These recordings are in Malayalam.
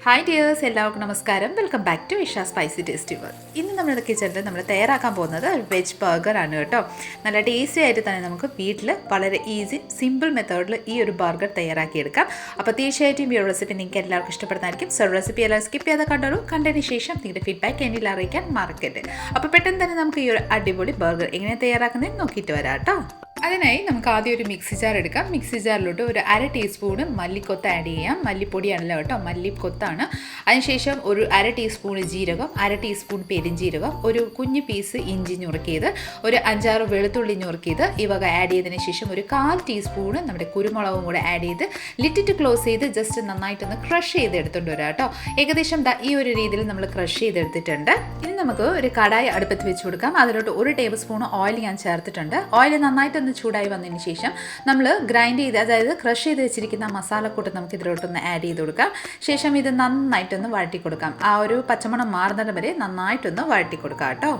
ഹായ് ഡിയേഴ്സ്, എല്ലാവർക്കും നമസ്കാരം. Welcome back to Isha spicy tasty world. ഇന്ന് നമ്മുടെ കിച്ചണിൽ നമ്മൾ തയ്യാറാക്കാൻ പോകുന്നത് ഒരു വെജ് ബർഗറാണ് കേട്ടോ. നല്ല ടേസ്റ്റി ആയിട്ട് തന്നെ നമുക്ക് വീട്ടിൽ വളരെ ഈസി സിമ്പിൾ മെത്തേഡിൽ ഈ ഒരു ബർഗർ തയ്യാറാക്കിയെടുക്കാം. അപ്പോൾ തീർച്ചയായിട്ടും ഈ റെസിപ്പി നിങ്ങൾക്ക് എല്ലാവർക്കും ഇഷ്ടപ്പെടുന്നതായിരിക്കും. സോ റെസിപ്പി എല്ലാം സ്കിപ്പ് ചെയ്ത് കണ്ടോളൂ. കണ്ടതിന് ശേഷം നിങ്ങളുടെ ഫീഡ്ബാക്ക് എന്നിൽ അറിയിക്കാൻ മറക്കരുത്. അപ്പോൾ പെട്ടെന്ന് തന്നെ നമുക്ക് ഈ ഒരു അടിപൊളി ബർഗർ എങ്ങനെ തയ്യാറാക്കുന്നതെന്ന് നോക്കിയിട്ട് വരാം കേട്ടോ. അതിനായി നമുക്ക് ആദ്യം ഒരു മിക്സി ജാർ എടുക്കാം. മിക്സി ജാറിലോട്ട് ഒരു 1/2 ടീസ്പൂണ് മല്ലിക്കൊത്ത് ആഡ് ചെയ്യാം. മല്ലിപ്പൊടിയാണല്ലോ കേട്ടോ, മല്ലിക്കൊത്താണ്. അതിനുശേഷം ഒരു 1/2 ടീസ്പൂൺ ജീരകം, 1/2 ടീസ്പൂൺ പെരിഞ്ജീരകം, ഒരു കുഞ്ഞ് പീസ് ഇഞ്ചി ഞുറുക്കിയത്, ഒരു 5-6 വെളുത്തുള്ളി ഞുറുക്കിയത് ഈ വക ആഡ് ചെയ്തതിന് ശേഷം ഒരു 1/4 ടീസ്പൂണ് നമ്മുടെ കുരുമുളകും കൂടെ ആഡ് ചെയ്ത് ലിറ്റിട്ട് ക്ലോസ് ചെയ്ത് ജസ്റ്റ് നന്നായിട്ടൊന്ന് ക്രഷ് ചെയ്ത് എടുത്തുകൊണ്ട് വരാം കേട്ടോ. ഏകദേശം ഈ ഒരു രീതിയിൽ നമ്മൾ ക്രഷ് ചെയ്തെടുത്തിട്ടുണ്ട്. ഇനി നമുക്ക് ഒരു കടായി അടുപ്പത്ത് വെച്ച് കൊടുക്കാം. അതിലോട്ട് 1 ടേബിൾ സ്പൂൺ ഓയിൽ ഞാൻ ചേർത്തിട്ടുണ്ട്. ഓയിൽ നന്നായിട്ടൊന്ന് ചൂടായി വന്നതിന് ശേഷം നമ്മൾ ഗ്രൈൻഡ് ചെയ്ത്, അതായത് ക്രഷ് ചെയ്ത് വെച്ചിരിക്കുന്ന മസാലക്കൂട്ട് നമുക്ക് ഇതിലോട്ടൊന്ന് ആഡ് ചെയ്ത് കൊടുക്കാം. ശേഷം ഇത് നന്നായിട്ടൊന്ന് വഴറ്റി കൊടുക്കാം. ആ ഒരു പച്ചമണം മാറുന്നത് വരെ നന്നായിട്ടൊന്ന് വഴറ്റി കൊടുക്കാം കേട്ടോ.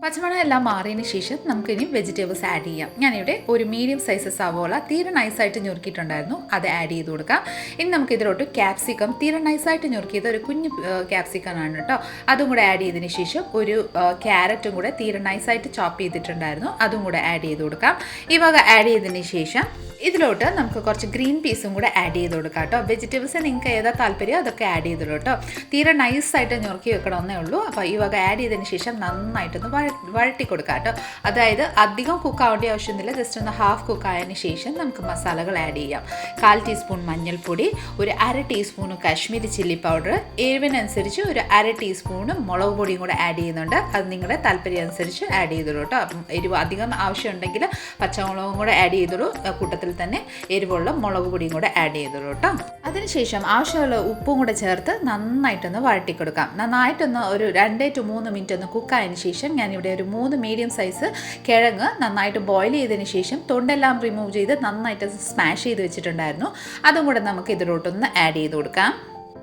പച്ചമണം എല്ലാം മാറിയതിന് ശേഷം നമുക്കിനി വെജിറ്റബിൾസ് ആഡ് ചെയ്യാം. ഞാനിവിടെ ഒരു മീഡിയം സൈസ് സവോള തീരെ നൈസായിട്ട് ഞുറുക്കിയിട്ടുണ്ടായിരുന്നു, അത് ആഡ് ചെയ്ത് കൊടുക്കാം. ഇനി നമുക്ക് ഇതിലോട്ട് ക്യാപ്സിക്കം തീരെ നൈസായിട്ട് ഞുറുക്കിയത് ഒരു കുഞ്ഞ് ക്യാപ്സിക്കമാണ് കേട്ടോ, അതും കൂടെ ആഡ് ചെയ്തതിന് ശേഷം ഒരു ക്യാരറ്റും കൂടെ തീരെ നൈസായിട്ട് ചോപ്പ് ചെയ്തിട്ടുണ്ടായിരുന്നു, അതും കൂടെ ആഡ് ചെയ്ത് കൊടുക്കാം. ഈ വക ആഡ് ചെയ്തതിന് ശേഷം ഇതിലോട്ട് നമുക്ക് കുറച്ച് ഗ്രീൻ പീസും കൂടെ ആഡ് ചെയ്ത് കൊടുക്കാം കേട്ടോ. വെജിറ്റബിൾസ് നിങ്ങൾക്ക് ഏതാ താല്പര്യം അതൊക്കെ ആഡ് ചെയ്തോളൂ കേട്ടോ. തീരെ നൈസായിട്ട് ഞുറുക്കി വെക്കണമെന്നേ ഉള്ളൂ. അപ്പോൾ ഈ വക ആഡ് ചെയ്തതിന് ശേഷം നന്നായിട്ടൊന്ന് വഴറ്റി കൊടുക്കാം കേട്ടോ. അതായത് അധികം കുക്ക് ആവേണ്ട ആവശ്യമൊന്നുമില്ല, ജസ്റ്റ് ഒന്ന് ഹാഫ് കുക്ക് ആയതിന് ശേഷം നമുക്ക് മസാലകൾ ആഡ് ചെയ്യാം. 1/4 ടീസ്പൂൺ മഞ്ഞൾപ്പൊടി, ഒരു 1/2 ടീസ്പൂൺ കാശ്മീരി ചില്ലി പൗഡർ, എരിവിനനുസരിച്ച് ഒരു 1/2 ടീസ്പൂൺ മുളക് പൊടിയും കൂടെ ആഡ് ചെയ്യുന്നുണ്ട്. അത് നിങ്ങളുടെ താല്പര്യം അനുസരിച്ച് ആഡ് ചെയ്തോളൂ കേട്ടോ. അപ്പം എരിവ് അധികം ആവശ്യമുണ്ടെങ്കിൽ പച്ചമുളകും കൂടെ ആഡ് ചെയ്തോളൂ, കൂട്ടത്തിൽ തന്നെ എരിവുള്ള മുളക് പൊടിയും കൂടെ ആഡ് ചെയ്തോളൂ കേട്ടോ. അതിനുശേഷം ആവശ്യമുള്ള ഉപ്പും കൂടെ ചേർത്ത് നന്നായിട്ടൊന്ന് വഴറ്റി കൊടുക്കാം. നന്നായിട്ടൊന്ന് ഒരു 2 to 3 മിനിറ്റ് ഒന്ന് കുക്കായതിന് ശേഷം ഞാനിവിടെ ഒരു 3 മീഡിയം സൈസ് കിഴങ്ങ് നന്നായിട്ട് ബോയിൽ ചെയ്തതിന് ശേഷം തൊണ്ടെല്ലാം റിമൂവ് ചെയ്ത് നന്നായിട്ട് സ്മാഷ് ചെയ്ത് വെച്ചിട്ടുണ്ടായിരുന്നു, അതും കൂടെ നമുക്ക് ഇതിലോട്ടൊന്ന് ആഡ് ചെയ്ത് കൊടുക്കാം.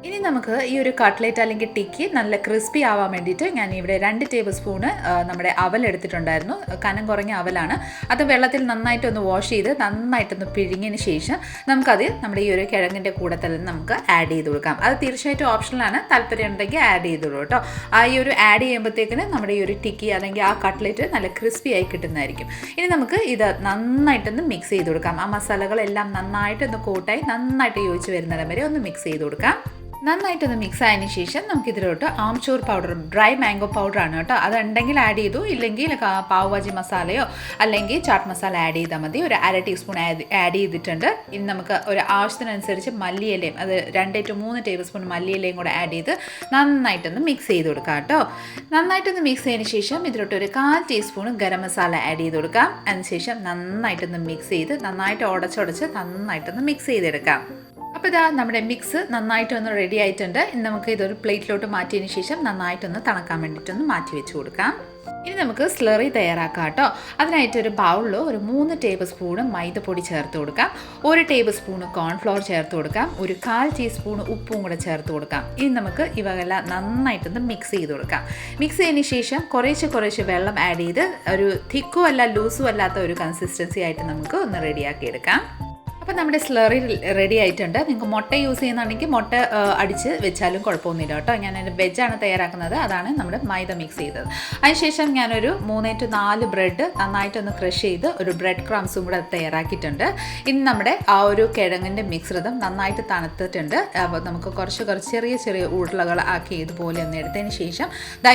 ഇനി നമുക്ക് ഈ ഒരു കട്ട്ലേറ്റ് അല്ലെങ്കിൽ ടിക്കി നല്ല ക്രിസ്പി ആവാൻ വേണ്ടിയിട്ട് ഞാനിവിടെ 2 ടേബിൾ സ്പൂണ് നമ്മുടെ അവൽ എടുത്തിട്ടുണ്ടായിരുന്നു. കനം കുറഞ്ഞ അവലാണ്. അത് വെള്ളത്തിൽ നന്നായിട്ടൊന്ന് വാഷ് ചെയ്ത് നന്നായിട്ടൊന്ന് പിഴിഞ്ഞതിന് ശേഷം നമുക്കത് നമ്മുടെ ഈ ഒരു കിഴങ്ങിൻ്റെ കൂടെ തന്നെ നമുക്ക് ആഡ് ചെയ്ത് കൊടുക്കാം. അത് തീർച്ചയായിട്ടും ഓപ്ഷനിലാണ്, താല്പര്യം ഉണ്ടെങ്കിൽ ആഡ് ചെയ്തോളൂ കേട്ടോ. ആ ഈ ഒരു ആഡ് ചെയ്യുമ്പോഴത്തേക്കിന് നമ്മുടെ ഈ ഒരു ടിക്കി അല്ലെങ്കിൽ ആ കട്ട്ലേറ്റ് നല്ല ക്രിസ്പി ആയി കിട്ടുന്നതായിരിക്കും. ഇനി നമുക്ക് ഇത് നന്നായിട്ടൊന്ന് മിക്സ് ചെയ്ത് കൊടുക്കാം. ആ മസാലകളെല്ലാം നന്നായിട്ടൊന്ന് കോട്ടായി നന്നായിട്ട് യോജിച്ച് വരുന്നിടം വരെ ഒന്ന് മിക്സ് ചെയ്ത് കൊടുക്കാം. നന്നായിട്ടൊന്ന് മിക്സ് ആയതിനു ശേഷം നമുക്കിതിലോട്ട് ആംചൂർ പൗഡർ, ഡ്രൈ മാംഗോ പൗഡറാണ് കേട്ടോ. അതുണ്ടെങ്കിൽ ആഡ് ചെയ്തു, ഇല്ലെങ്കിൽ പാവ് ഭാജി മസാലയോ അല്ലെങ്കിൽ ചാട്ട് മസാല ആഡ് ചെയ്താൽ മതി. ഒരു 1/2 ടീസ്പൂൺ ആഡ് ചെയ്തിട്ടുണ്ട്. ഇനി നമുക്ക് ഒരു ആവശ്യത്തിനനുസരിച്ച് മല്ലിയിലയും, അത് 2 to 3 ടേബിൾ സ്പൂൺ മല്ലിയിലയും കൂടെ ആഡ് ചെയ്ത് നന്നായിട്ടൊന്ന് മിക്സ് ചെയ്ത് കൊടുക്കാം കേട്ടോ. നന്നായിട്ടൊന്ന് മിക്സ് ചെയ്തതിന് ശേഷം ഇതിലോട്ട് ഒരു 1/4 ടീസ്പൂൺ ഗരം മസാല ആഡ് ചെയ്ത് കൊടുക്കാം. അതിനുശേഷം നന്നായിട്ടൊന്ന് മിക്സ് ചെയ്ത് നന്നായിട്ട് ഉടച്ചുടച്ച് നന്നായിട്ടൊന്ന് മിക്സ് ചെയ്തെടുക്കാം. അപ്പോൾ ഇതാ നമ്മുടെ മിക്സ് നന്നായിട്ടൊന്ന് റെഡി ആയിട്ടുണ്ട്. ഇനി നമുക്ക് ഇതൊരു പ്ലേറ്റിലോട്ട് മാറ്റിയതിന് ശേഷം നന്നായിട്ടൊന്ന് തണുക്കാൻ വേണ്ടിയിട്ടൊന്ന് മാറ്റി വെച്ച് കൊടുക്കാം. ഇനി നമുക്ക് സ്ലറി തയ്യാറാക്കാം കേട്ടോ. അതിനായിട്ട് ഒരു ബൗളിൽ ഒരു 3 ടേബിൾ സ്പൂണ് മൈദപ്പൊടി ചേർത്ത് കൊടുക്കാം, 1 ടേബിൾ സ്പൂണ് കോൺഫ്ലവർ ചേർത്ത് കൊടുക്കാം, ഒരു 1/4 ടീസ്പൂൺ ഉപ്പും കൂടെ ചേർത്ത് കൊടുക്കാം. ഇനി നമുക്ക് ഇവയെല്ലാം നന്നായിട്ടൊന്ന് മിക്സ് ചെയ്ത് കൊടുക്കാം. മിക്സ് ചെയ്തതിന് ശേഷം കുറേശ്ശെ വെള്ളം ആഡ് ചെയ്ത് ഒരു തിക്കും അല്ല ലൂസും അല്ലാത്ത ഒരു കൺസിസ്റ്റൻസി ആയിട്ട് നമുക്ക് ഒന്ന് റെഡിയാക്കി എടുക്കാം. അപ്പോൾ നമ്മുടെ സ്ലറി റെഡി ആയിട്ടുണ്ട്. നിങ്ങൾക്ക് മുട്ട യൂസ് ചെയ്യുന്നുണ്ടെങ്കിൽ മുട്ട അടിച്ച് വെച്ചാലും കുഴപ്പമൊന്നുമില്ല കേട്ടോ. ഞാൻ വെജാണ് തയ്യാറാക്കുന്നത്, അതാണ് നമ്മുടെ മൈദ മിക്സ് ചെയ്തത്. അതിനുശേഷം ഞാനൊരു 3 to 4 ബ്രെഡ് നന്നായിട്ടൊന്ന് ക്രഷ് ചെയ്ത് ഒരു ബ്രെഡ് ക്രംസും കൂടെ തയ്യാറാക്കിയിട്ടുണ്ട്. ഇനി നമ്മുടെ ആ ഒരു കിഴങ്ങിൻ്റെ മിശ്രിതം നന്നായിട്ട് തണുത്തിട്ടുണ്ട്. അപ്പോൾ നമുക്ക് കുറച്ച് ചെറിയ ഉരുളകൾ ആക്കി ഇതുപോലെ ഒന്ന് എടുത്തതിന് ശേഷം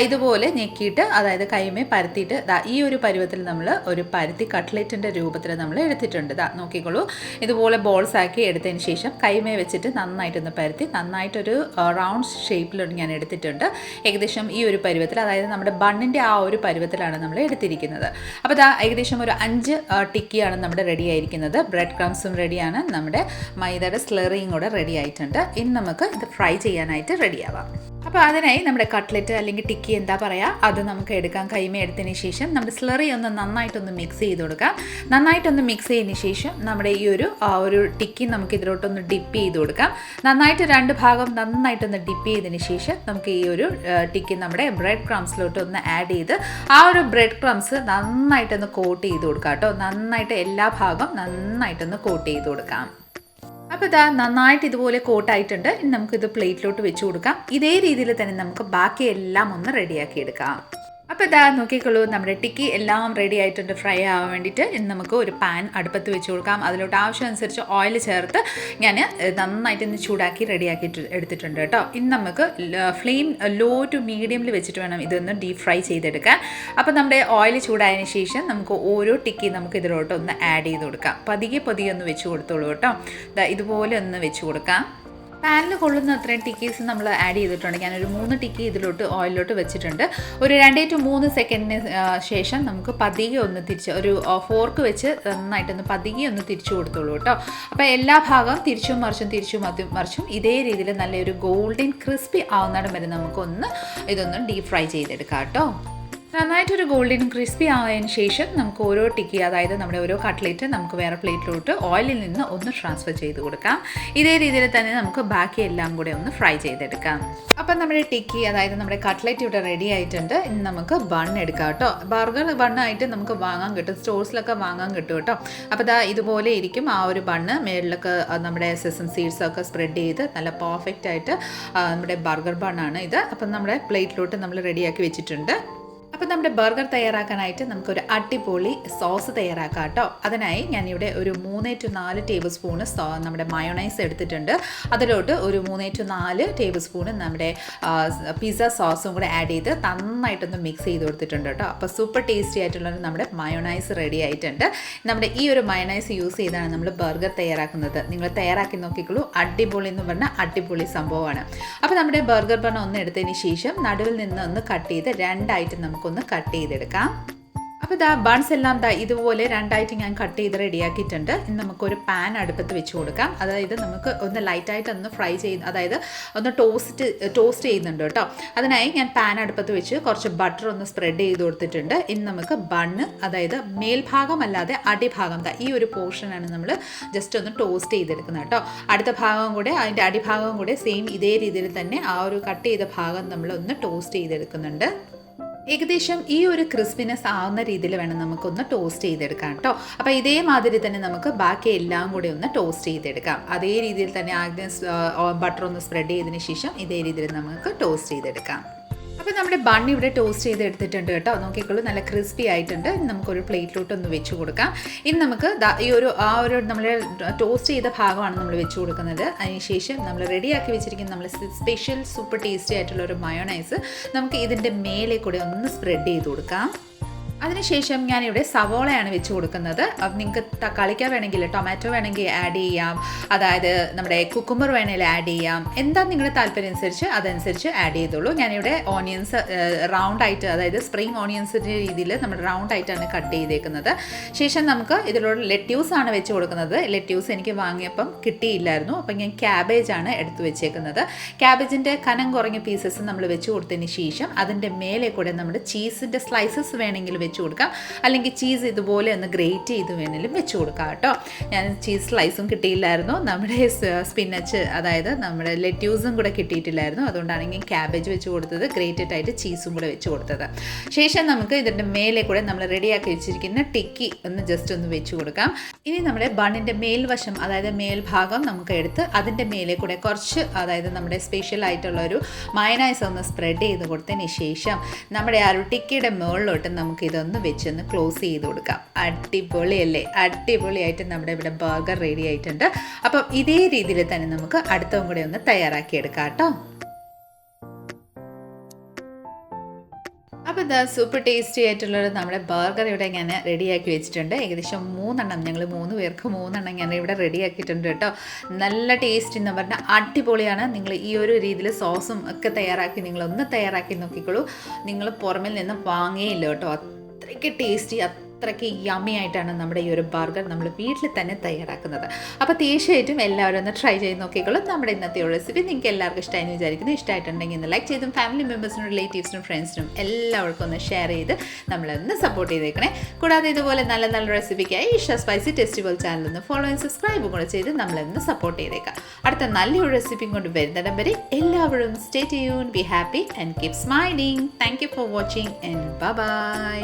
ഇതുപോലെ ഞെക്കിയിട്ട്, അതായത് കൈമേ പരത്തിയിട്ട് ഈ ഒരു പരുവത്തിൽ നമ്മൾ ഒരു പരുത്തി കട്ട്ലേറ്റിൻ്റെ രൂപത്തിൽ നമ്മൾ എടുത്തിട്ടുണ്ട്. നോക്കിക്കോളൂ, ഇതുപോലെ ബോൾസ് ആക്കി എടുത്തതിന് ശേഷം കൈമേ വെച്ചിട്ട് നന്നായിട്ടൊന്ന് പരത്തി നന്നായിട്ടൊരു റൗണ്ട് ഷേപ്പിൽ ഞാൻ എടുത്തിട്ടുണ്ട്. ഏകദേശം ഈ ഒരു പരുവത്തിൽ, അതായത് നമ്മുടെ ബണ്ണിൻ്റെ ആ ഒരു പരുവത്തിലാണ് നമ്മൾ എടുത്തിരിക്കുന്നത്. അപ്പോൾ ഏകദേശം ഒരു 5 ടിക്കിയാണ് നമ്മുടെ റെഡി ആയിരിക്കുന്നത്. ബ്രെഡ് ക്രംസും റെഡിയാണ്, നമ്മുടെ മൈദയുടെ സ്ലറിയും കൂടെ റെഡി ആയിട്ടുണ്ട്. ഇനി നമുക്ക് ഇത് ഫ്രൈ ചെയ്യാനായിട്ട് റെഡിയാവാം. അപ്പോൾ അതിനായി നമ്മുടെ കട്ട്ലെറ്റ് അല്ലെങ്കിൽ ടിക്കി എന്താ പറയുക, അത് നമുക്ക് എടുക്കാം. കൈമേ എടുത്തതിന് ശേഷം നമ്മുടെ സ്ലറി ഒന്ന് നന്നായിട്ടൊന്ന് മിക്സ് ചെയ്ത് കൊടുക്കാം. നന്നായിട്ടൊന്ന് മിക്സ് ചെയ്തതിന് ശേഷം നമ്മുടെ ഈ ഒരു ടിക്കി നമുക്ക് ഇതിലോട്ടൊന്ന് ഡിപ്പ് ചെയ്ത് കൊടുക്കാം. നന്നായിട്ട് 2 ഭാഗം നന്നായിട്ടൊന്ന് ഡിപ്പ് ചെയ്തതിന് ശേഷം നമുക്ക് ഈ ഒരു ടിക്കി നമ്മുടെ ബ്രെഡ് ക്രംസിലോട്ട് ഒന്ന് ആഡ് ചെയ്ത് ആ ഒരു ബ്രെഡ് ക്രംസ് നന്നായിട്ടൊന്ന് കോട്ട് ചെയ്ത് കൊടുക്കാം കേട്ടോ. നന്നായിട്ട് എല്ലാ ഭാഗം നന്നായിട്ടൊന്ന് കോട്ട് ചെയ്ത് കൊടുക്കാം. അപ്പോൾ ഇതാ നന്നായിട്ട് ഇതുപോലെ കോട്ടായിട്ടുണ്ട്. ഇനി നമുക്കിത് പ്ലേറ്റിലോട്ട് വെച്ച് കൊടുക്കാം. ഇതേ രീതിയിൽ തന്നെ നമുക്ക് ബാക്കിയെല്ലാം ഒന്ന് റെഡിയാക്കി എടുക്കാം. അപ്പോൾ ഇതാ നോക്കിക്കോളൂ, നമ്മുടെ ടിക്കി എല്ലാം റെഡി ആയിട്ടുണ്ട് ഫ്രൈ ആവാൻ വേണ്ടിയിട്ട്. ഇനി നമുക്ക് ഒരു പാൻ അടുപ്പത്ത് വെച്ച് കൊടുക്കാം. അതിലോട്ട് ആവശ്യമനുസരിച്ച് ഓയിൽ ചേർത്ത് ഞാൻ നന്നായിട്ട് ഇന്ന് ചൂടാക്കി റെഡിയാക്കി എടുത്തിട്ടുണ്ട് കേട്ടോ. ഇനി നമുക്ക് ഫ്ലെയിം ലോ ടു മീഡിയമിൽ വെച്ചിട്ട് വേണം ഇതൊന്ന് ഡീപ് ഫ്രൈ ചെയ്തെടുക്കാൻ. അപ്പോൾ നമ്മുടെ ഓയിൽ ചൂടായതിന് ശേഷം നമുക്ക് ഓരോ ടിക്കി നമുക്ക് ഇതിലോട്ട് ഒന്ന് ആഡ് ചെയ്ത് കൊടുക്കാം. പതിയെ ഒന്ന് വെച്ച് കൊടുത്തോളൂ കേട്ടോ. ഇതുപോലെ ഒന്ന് വെച്ച് കൊടുക്കാം. പാനിൽ കൊള്ളുന്ന അത്രയും ടിക്കീസ് നമ്മൾ ആഡ് ചെയ്തിട്ടുണ്ട്. ഞാനൊരു 3 ടിക്കി ഇതിലോട്ട് ഓയിലോട്ട് വെച്ചിട്ടുണ്ട്. ഒരു 2 to 3 സെക്കൻഡിന് ശേഷം നമുക്ക് പതിയെ ഒന്ന് തിരിച്ച് ഒരു ഫോർക്ക് വെച്ച് നന്നായിട്ടൊന്ന് പതിയെ ഒന്ന് തിരിച്ചു കൊടുത്തോളൂ കേട്ടോ. അപ്പോൾ എല്ലാ ഭാഗവും തിരിച്ചും മറിച്ചും ഇതേ രീതിയിൽ നല്ലൊരു ഗോൾഡൻ ക്രിസ്പി ആവുന്നിടം വരെ നമുക്കൊന്ന് ഇതൊന്ന് ഡീപ് ഫ്രൈ ചെയ്തെടുക്കാം കേട്ടോ. നന്നായിട്ടൊരു ഗോൾഡൻ ക്രിസ്പി ആയതിനു ശേഷം നമുക്ക് ഓരോ ടിക്കി, അതായത് നമ്മുടെ ഓരോ കട്ട്ലേറ്റ് നമുക്ക് വേറെ പ്ലേറ്റിലോട്ട് ഓയിലിൽ നിന്ന് ഒന്ന് ട്രാൻസ്ഫർ ചെയ്ത് കൊടുക്കാം. ഇതേ രീതിയിൽ തന്നെ നമുക്ക് ബാക്കി എല്ലാം കൂടെ ഒന്ന് ഫ്രൈ ചെയ്തെടുക്കാം. അപ്പം നമ്മുടെ ടിക്കി, അതായത് നമ്മുടെ കട്ട്ലേറ്റ് ഇവിടെ റെഡി ആയിട്ടുണ്ട്. ഇനി നമുക്ക് ബൺ എടുക്കാം കേട്ടോ. ബർഗർ ബണ്ണായിട്ട് നമുക്ക് വാങ്ങാൻ കിട്ടും, സ്റ്റോഴ്സിലൊക്കെ വാങ്ങാൻ കിട്ടും കേട്ടോ. അപ്പോൾ ഇതുപോലെ ഇരിക്കും ആ ഒരു ബണ്ണ്. മേളിലൊക്കെ നമ്മുടെ സെസം സീഡ്സൊക്കെ സ്പ്രെഡ് ചെയ്ത് നല്ല പെർഫെക്റ്റ് ആയിട്ട് നമ്മുടെ ബർഗർ ബണ്ണാണ് ഇത്. അപ്പം നമ്മുടെ പ്ലേറ്റിലോട്ട് നമ്മൾ റെഡിയാക്കി വെച്ചിട്ടുണ്ട്. അപ്പോൾ നമ്മുടെ ബർഗർ തയ്യാറാക്കാനായിട്ട് നമുക്കൊരു അടിപൊളി സോസ് തയ്യാറാക്കാം കേട്ടോ. അതിനായി ഞാനിവിടെ ഒരു 3 to 4 ടേബിൾ സ്പൂണ് നമ്മുടെ മയോണൈസ് എടുത്തിട്ടുണ്ട്. അതിലോട്ട് ഒരു 3 to 4 ടേബിൾ സ്പൂണ് നമ്മുടെ പിസ്സ സോസും കൂടെ ആഡ് ചെയ്ത് നന്നായിട്ടൊന്ന് മിക്സ് ചെയ്ത് കൊടുത്തിട്ടുണ്ട് കേട്ടോ. അപ്പോൾ സൂപ്പർ ടേസ്റ്റി ആയിട്ടുള്ള നമ്മുടെ മയോണൈസ് റെഡി ആയിട്ടുണ്ട്. നമ്മുടെ ഈ ഒരു മയോണൈസ് യൂസ് ചെയ്താണ് നമ്മൾ ബർഗർ തയ്യാറാക്കുന്നത്. നിങ്ങൾ തയ്യാറാക്കി നോക്കിക്കോളൂ. അടിപൊളി എന്ന് പറഞ്ഞാൽ അടിപൊളി സംഭവമാണ്. അപ്പോൾ നമ്മുടെ ബർഗർ ബൺ ഒന്ന് എടുത്തതിന് ശേഷം നടുവിൽ നിന്ന് ഒന്ന് കട്ട് ചെയ്ത് രണ്ടായിട്ട് നമുക്കൊന്ന് കട്ട് ചെയ്തെടുക്കാം. അപ്പോൾ ബൺസ് എല്ലാം ഇതുപോലെ രണ്ടായിട്ട് ഞാൻ കട്ട് ചെയ്ത് റെഡിയാക്കിയിട്ടുണ്ട്. ഇനി നമുക്കൊരു പാൻ അടുപ്പത്ത് വെച്ച് കൊടുക്കാം. അതായത് നമുക്ക് ഒന്ന് ലൈറ്റായിട്ട് ഒന്ന് ഫ്രൈ ചെയ്ത്, അതായത് ഒന്ന് ടോസ്റ്റ് ചെയ്യുന്നുണ്ട് കേട്ടോ. അതിനായി ഞാൻ പാൻ അടുപ്പത്ത് വെച്ച് കുറച്ച് ബട്ടർ ഒന്ന് സ്പ്രെഡ് ചെയ്ത് കൊടുത്തിട്ടുണ്ട്. ഇനി നമുക്ക് ബണ്ണ്, അതായത് മേൽഭാഗം അല്ലാതെ അടിഭാഗം, ഈ ഒരു പോർഷനാണ് നമ്മൾ ജസ്റ്റ് ഒന്ന് ടോസ്റ്റ് ചെയ്തെടുക്കുന്നത് കേട്ടോ. അടുത്ത ഭാഗം കൂടെ, അതിൻ്റെ അടിഭാഗം കൂടെ സെയിം ഇതേ രീതിയിൽ തന്നെ ആ ഒരു കട്ട് ചെയ്ത ഭാഗം നമ്മൾ ഒന്ന് ടോസ്റ്റ് ചെയ്തെടുക്കുന്നുണ്ട്. ഏകദേശം ഈ ഒരു ക്രിസ്പിനെസ് ആവുന്ന രീതിയിൽ വേണം നമുക്കൊന്ന് ടോസ്റ്റ് ചെയ്തെടുക്കാം കേട്ടോ. അപ്പോൾ ഇതേമാതിരി തന്നെ നമുക്ക് ബാക്കി എല്ലാം കൂടി ഒന്ന് ടോസ്റ്റ് ചെയ്തെടുക്കാം. അതേ രീതിയിൽ തന്നെ ആദ്യം ബട്ടർ ഒന്ന് സ്പ്രെഡ് ചെയ്തതിന് ശേഷം ഇതേ രീതിയിൽ നമുക്ക് ടോസ്റ്റ് ചെയ്തെടുക്കാം. അപ്പോൾ നമ്മുടെ ബൺ ഇവിടെ ടോസ്റ്റ് ചെയ്ത് എടുത്തിട്ടുണ്ട് കേട്ടോ. നോക്കിക്കോളൂ, നല്ല ക്രിസ്പി ആയിട്ടുണ്ട്. ഇനി നമുക്കൊരു പ്ലേറ്റിലോട്ട് ഒന്ന് വെച്ച് കൊടുക്കാം. ഇനി നമുക്ക് ഈ ഒരു നമ്മൾ ടോസ്റ്റ് ചെയ്ത ഭാഗമാണ് നമ്മൾ വെച്ച് കൊടുക്കുന്നത്. അതിനുശേഷം നമ്മൾ റെഡിയാക്കി വെച്ചിരിക്കുന്ന നമ്മൾ സ്പെഷ്യൽ സൂപ്പർ ടേസ്റ്റി ആയിട്ടുള്ള ഒരു മയോണൈസ് നമുക്ക് ഇതിൻ്റെ മേലെ കൂടെ ഒന്ന് സ്പ്രെഡ് ചെയ്ത് കൊടുക്കാം. അതിനുശേഷം ഞാനിവിടെ സവോളയാണ് വെച്ച് കൊടുക്കുന്നത്. നിങ്ങൾക്ക് തക്കാളിക്ക വേണമെങ്കിൽ ടൊമാറ്റോ വേണമെങ്കിൽ ആഡ് ചെയ്യാം, അതായത് നമ്മുടെ കുക്കുമ്പർ വേണമെങ്കിൽ ആഡ് ചെയ്യാം. എന്താ നിങ്ങളുടെ താല്പര്യം അനുസരിച്ച് അതനുസരിച്ച് ആഡ് ചെയ്തോളൂ. ഞാനിവിടെ ഓണിയൻസ് റൗണ്ടായിട്ട്, അതായത് സ്പ്രിംഗ് ഓണിയൻസിൻ്റെ രീതിയിൽ നമ്മൾ റൗണ്ടായിട്ടാണ് കട്ട് ചെയ്തേക്കുന്നത്. ശേഷം നമുക്ക് ഇതിലൂടെ ലെറ്റ്യൂസ് ആണ് വെച്ച് കൊടുക്കുന്നത്. ലെറ്റ്യൂസ് എനിക്ക് വാങ്ങിയപ്പം കിട്ടിയില്ലായിരുന്നു, അപ്പം ഞാൻ ക്യാബേജാണ് എടുത്ത് വെച്ചേക്കുന്നത്. ക്യാബേജിൻ്റെ കനം കുറഞ്ഞ പീസസ് നമ്മൾ വെച്ച് കൊടുത്തതിന് ശേഷം അതിൻ്റെ മേലെ കൂടെ നമ്മുടെ ചീസിൻ്റെ സ്ലൈസസ് വേണമെങ്കിൽ വെച്ച് കൊടുക്കാം, അല്ലെങ്കിൽ ചീസ് ഇതുപോലെ ഒന്ന് ഗ്രേറ്റ് ചെയ്ത് വേണമെങ്കിലും വെച്ച് കൊടുക്കാം കേട്ടോ. ഞാൻ ചീസ് സ്ലൈസും കിട്ടിയില്ലായിരുന്നു, നമ്മുടെ സ്പിനച്ച്, അതായത് നമ്മുടെ ലെറ്റ്യൂസും കൂടെ കിട്ടിയിട്ടില്ലായിരുന്നു. അതുകൊണ്ടാണ് ഞാൻ ക്യാബേജ് വെച്ച് കൊടുത്തത്, ഗ്രേറ്റഡ് ആയിട്ട് ചീസും കൂടെ വെച്ച് കൊടുത്തത്. ശേഷം നമുക്ക് ഇതിൻ്റെ മേലെ കൂടെ നമ്മൾ റെഡിയാക്കി വെച്ചിരിക്കുന്ന ടിക്കി ഒന്ന് ജസ്റ്റ് ഒന്ന് വെച്ച് കൊടുക്കാം. ഇനി നമ്മുടെ ബണ്ണിൻ്റെ മേൽവശം, അതായത് മേൽഭാഗം നമുക്ക് എടുത്ത് അതിൻ്റെ മേലെ കൂടെ കുറച്ച്, അതായത് നമ്മുടെ സ്പെഷ്യൽ ആയിട്ടുള്ള ഒരു മയോണൈസ് ഒന്ന് സ്പ്രെഡ് ചെയ്ത് കൊടുത്തതിന് ശേഷം നമ്മുടെ ആ ഒരു ടിക്കിയുടെ മുകളിലോട്ട് നമുക്ക് ഇതൊന്ന് വെച്ചൊന്ന് ക്ലോസ് ചെയ്ത് കൊടുക്കാം. അടിപൊളിയല്ലേ? അടിപൊളിയായിട്ട് നമ്മുടെ ഇവിടെ ബർഗർ റെഡി ആയിട്ടുണ്ട്. അപ്പം ഇതേ രീതിയിൽ തന്നെ നമുക്ക് അടുത്തതും കൂടെ ഒന്ന് തയ്യാറാക്കിയെടുക്കാം കേട്ടോ. അപ്പോൾ സൂപ്പർ ടേസ്റ്റി ആയിട്ടുള്ളൊരു നമ്മുടെ ബർഗർ ഇവിടെ ഞാൻ റെഡിയാക്കി വെച്ചിട്ടുണ്ട്. ഏകദേശം 3 എണ്ണം, ഞങ്ങൾ 3 പേർക്ക് 3 എണ്ണം ഞാൻ ഇവിടെ റെഡിയാക്കിയിട്ടുണ്ട് കേട്ടോ. നല്ല ടേസ്റ്റ് എന്ന് പറഞ്ഞാൽ അടിപൊളിയാണ്. നിങ്ങൾ ഈ ഒരു രീതിയിൽ സോസും ഒക്കെ തയ്യാറാക്കി നിങ്ങളൊന്ന് തയ്യാറാക്കി നോക്കിക്കോളൂ. നിങ്ങൾ പുറമേൽ നിന്ന് വാങ്ങിയില്ല കേട്ടോ. അത്രയ്ക്ക് ടേസ്റ്റി, അത്രയ്ക്ക് യമ്മി ആയിട്ടാണ് നമ്മുടെ ഈ ഒരു ബർഗർ നമ്മൾ വീട്ടിൽ തന്നെ തയ്യാറാക്കുന്നത്. അപ്പോൾ തീർച്ചയായിട്ടും എല്ലാവരും ഒന്ന് ട്രൈ ചെയ്ത് നോക്കിക്കോളും. നമ്മുടെ ഇന്നത്തെ റെസിപ്പി നിങ്ങൾക്ക് എല്ലാവർക്കും ഇഷ്ടമായെന്ന് വിചാരിക്കുന്നു. ഇഷ്ടമായിട്ടുണ്ടെങ്കിൽ ഒന്ന് ലൈക്ക് ചെയ്തും ഫാമിലി മെമ്പേഴ്സിനും റിലേറ്റീവ്സിനും ഫ്രണ്ട്സിനും എല്ലാവർക്കും ഒന്ന് ഷെയർ ചെയ്ത് നമ്മളൊന്ന് സപ്പോർട്ട് ചെയ്തേക്കണേ. കൂടാതെ ഇതുപോലെ നല്ല നല്ല റെസിപ്പിക്കായി ഇഷ സ്പൈസി ടെസ്റ്റിബിൾ ചാനൽ ഒന്ന് ഫോളോ ആൻഡ് സബ്സ്ക്രൈബും കൂടെ ചെയ്ത് നമ്മളൊന്ന് സപ്പോർട്ട് ചെയ്തേക്കാം. അടുത്ത നല്ലൊരു റെസിപ്പിയും കൊണ്ട് വരുന്നിടം വരെ എല്ലാവരും stay tune, be happy and keep smiling. Thank you for watching and bye bye.